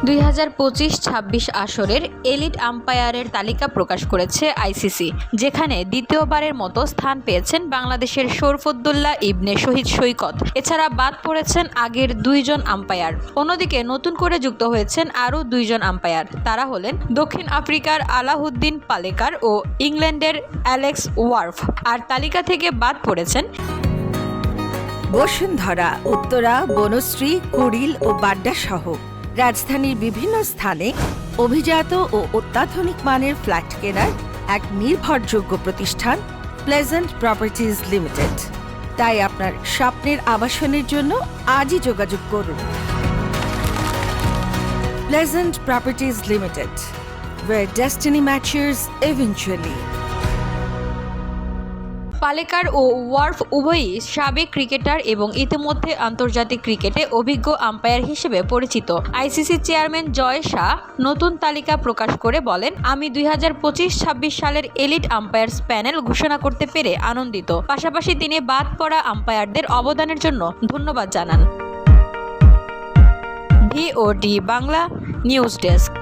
2025-26 আসরের এলিট আম্পায়ারের তালিকা প্রকাশ করেছে আইসিসি, যেখানে দ্বিতীয়বারের মতো স্থান পেয়েছেন বাংলাদেশের শরফুদ্দুল্লাহ ইবনে শহীদ সৈকত। এছাড়া বাদ পড়েছেন আগের 2 জন আম্পায়ার। অন্যদিকে নতুন করে যুক্ত হয়েছেন আরও 2 জন আম্পায়ার। তারা হলেন দক্ষিণ আফ্রিকার আলাউদ্দিন পালেকার ও ইংল্যান্ডের অ্যালেক্স ওয়ার্ফ। আর তালিকা থেকে বাদ পড়েছেন বসুন্ধরা, উত্তরা, বনশ্রী, কুড়িল ও বাড্ডা সহ রাজধানীর বিভিন্ন স্থানে অভিজাত ও অত্যাধুনিক মানের ফ্ল্যাট কেনার এক নির্ভরযোগ্য প্রতিষ্ঠান প্লেজেন্ট প্রপার্টিজ লিমিটেড। তাই আপনার স্বপ্নের আবাসনের জন্য আজই যোগাযোগ করুন। Pleasant properties limited, where destiny matches eventually. Palekar ও ওয়ার্ফ উভয়ই সাবেক ক্রিকেটার এবং ইতিমধ্যে আন্তর্জাতিক ক্রিকেটে অভিজ্ঞ আম্পায়ার হিসেবে পরিচিত। আইসিসি চেয়ারম্যান জয় শাহ নতুন তালিকা প্রকাশ করে বলেন, আমি 2025-26 সালের এলিট আম্পায়ার্স প্যানেল ঘোষণা করতে পেরে আনন্দিত। পাশাপাশি তিনি বাদ পড়া আম্পায়ারদের অবদানের জন্য ধন্যবাদ জানান। VOD Bangla news desk.